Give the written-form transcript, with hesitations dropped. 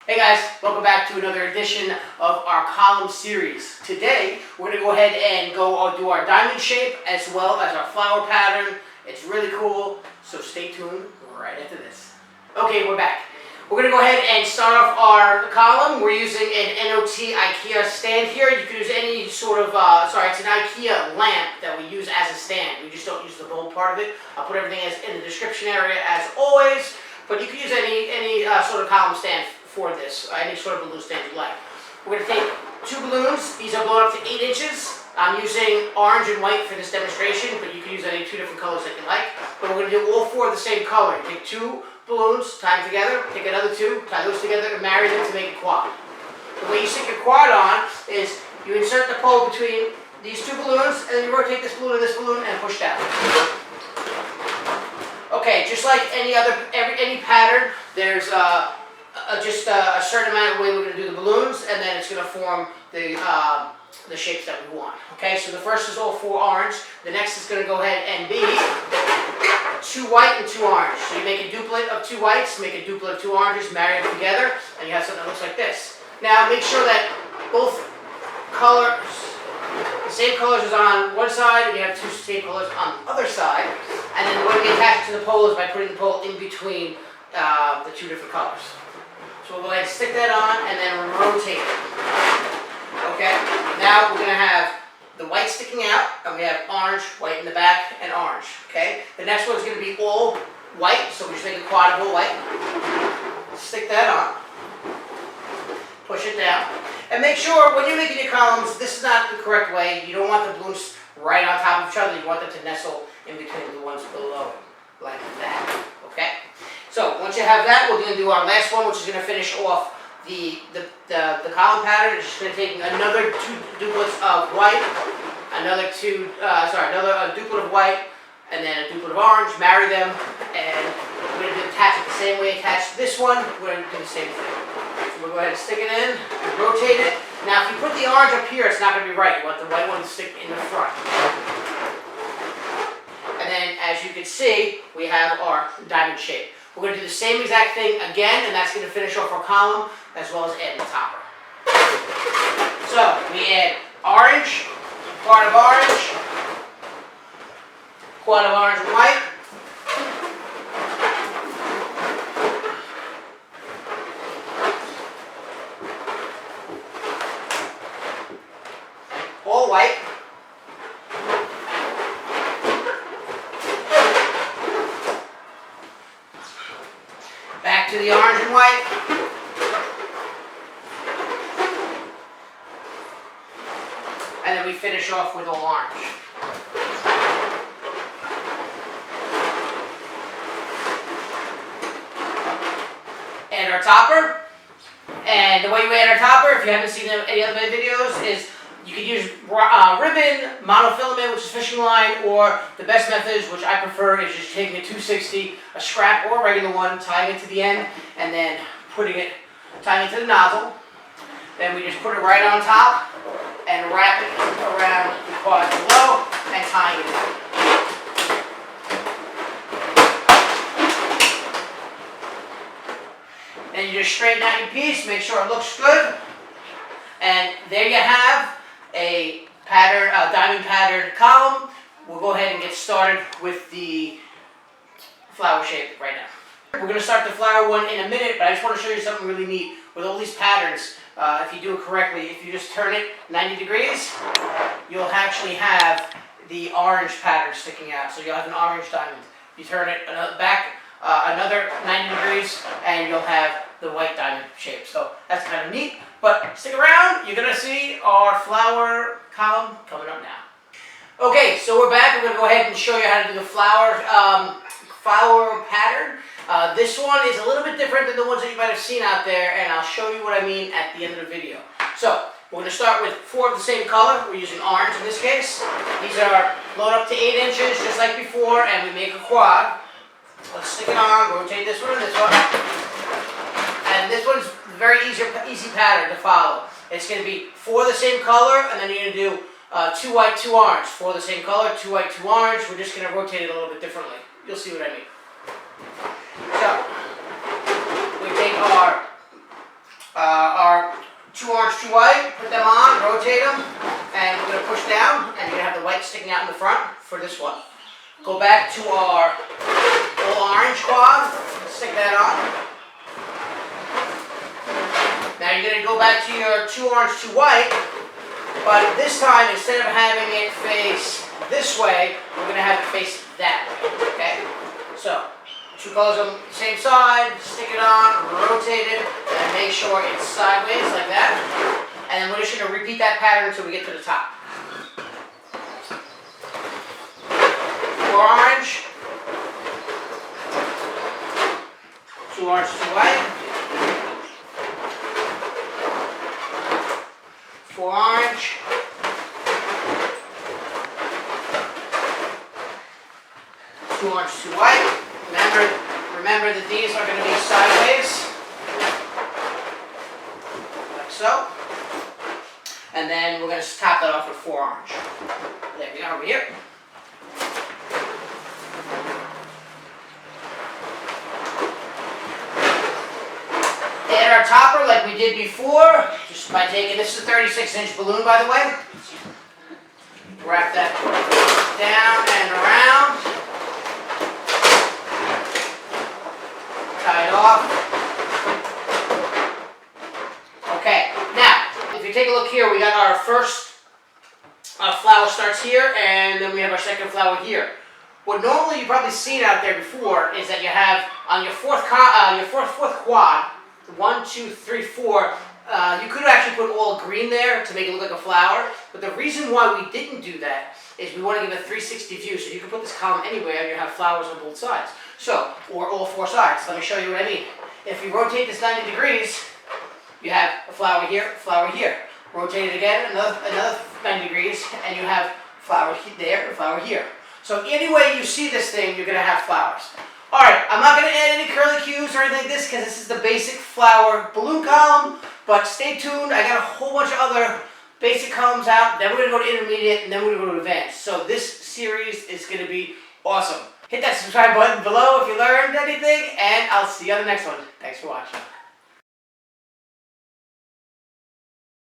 Hey guys, welcome back to another edition of our column series. Today, we're going to go ahead and do our diamond shape as well as our flower pattern. It's really cool, so stay tuned right after this. Okay, we're back. We're going to go ahead and start off our column. We're using an NOT IKEA stand here. You can use any sort of, it's an IKEA lamp that we use as a stand. We just don't use the bulb part of it. I'll put everything in the description area as always, but you can use any sort of column stand for this, any sort of balloon stand you like. We're going to take two balloons. These are blown up to 8 inches. I'm using orange and white for this demonstration, but you can use any two different colors that you like. But we're going to do all four of the same color. Take two balloons, tie them together, take another two, tie those together, and marry them to make a quad. The way you stick your quad on is you insert the pole between these two balloons, and then you rotate this balloon, and push down. Okay, just like any pattern, there's just a certain amount of way we're going to do the balloons, and then it's going to form the shapes that we want. Okay, so the first is all 4 orange. The next is going to go ahead and be 2 white and 2 orange. So you make a duplet of 2 whites, make a duplet of 2 oranges, marry them together, and you have something that looks like this. Now make sure that both colors, the same colors is on one side, and you have 2 same colors on the other side. And then the way we attach it to the pole is by putting the pole in between the 2 different colors. So we'll go ahead and stick that on and then rotate it. Okay, now we're going to have the white sticking out, and we have orange, white in the back, and orange. Okay, the next one's going to be all white, so we just make a quad of all white. Stick that on. Push it down. And make sure when you're making your columns, this is not the correct way. You don't want the balloons right on top of each other. You want them to nestle in between the ones below it, like that. Okay? So once you have that, we're going to do our last one, which is going to finish off the column pattern. It's just going to take another 2 duplets of white, another duplet of white, and then a duplet of orange. Marry them, and we're going to attach it the same way. Attach this one. We're going to do the same thing. So we'll go ahead and stick it in, and rotate it. Now, if you put the orange up here, it's not going to be right. You want the white one to stick in the front. And then, as you can see, we have our diamond shape. We're going to do the same exact thing again, and that's going to finish off our column, as well as add the topper. So, we add orange, quad of orange and white. All white. Back to the orange and white. And then we finish off with all orange. Add our topper. And the way you add our topper, if you haven't seen any other videos, is you can use ribbon, monofilament, which is fishing line, or the best method, which I prefer, is just taking a 260, a scrap or a regular one, tying it to the end, and then tying it to the nozzle. Then we just put it right on top and wrap it around the quad below and tying it in. Then you just straighten out your piece, make sure it looks good, and there you have a diamond pattern column. We'll go ahead and get started with the flower shape right now. We're going to start the flower one in a minute, but I just want to show you something really neat with all these patterns. If you do it correctly, if you just turn it 90 degrees, you'll actually have the orange pattern sticking out. So you'll have an orange diamond. You turn it back another 90 degrees, and you'll have the white diamond shape. So that's kind of neat. But stick around, you're going to see our flower column coming up now. Okay, so we're back. We're going to go ahead and show you how to do the flower pattern. This one is a little bit different than the ones that you might have seen out there, and I'll show you what I mean at the end of the video. So, we're going to start with 4 of the same color. We're using orange in this case. These are blown up to 8 inches, just like before, and we make a quad. Let's stick it on, rotate this one and this one. And this one's a very easy pattern to follow. It's going to be 4 of the same color, and then you're going to do 2 white, 2 orange. 4 of the same color, 2 white, 2 orange. We're just going to rotate it a little bit differently. You'll see what I mean. So, we take our two white, put them on, rotate them, and we're gonna push down, and you're gonna have the white sticking out in the front for this one. Go back to our all orange quad, stick that on. Now you're gonna go back to your two orange, two white, but this time instead of having it face this way, we're gonna have it face that way, okay? So, two colors on the same side, stick it on, rotate it, and make sure it's sideways like that. And then we're just gonna repeat that pattern until we get to the top. Four orange, two orange, two white, four orange, two orange, two white. Remember that these are going to be sideways, like so. And then we're going to top that off with four orange. There we are over here. Add our topper like we did before, just by taking, this is a 36-inch balloon by the way. Wrap that down and around. Tie it off. Okay, now, if you take a look here, we got our first flower starts here, and then we have our second flower here. What normally you've probably seen out there before is that you have on your fourth quad, 1, 2, 3, 4, you could actually put all green there to make it look like a flower, but the reason why we didn't do that is we want to give a 360 view, so you can put this column anywhere and you have flowers on both sides. So, or all four sides. Let me show you what I mean. If you rotate this 90 degrees, you have a flower here, flower here. Rotate it again, another 90 degrees, and you have flower there, flower here. So any way you see this thing, you're going to have flowers. Alright, I'm not going to add any curly cues or anything like this because this is the basic flower balloon column, but stay tuned, I got a whole bunch of other basic columns out, then we're going to go to intermediate, and then we're going to go to advanced. So this series is going to be awesome. Hit that subscribe button below if you learned anything, and I'll see you on the next one. Thanks for watching.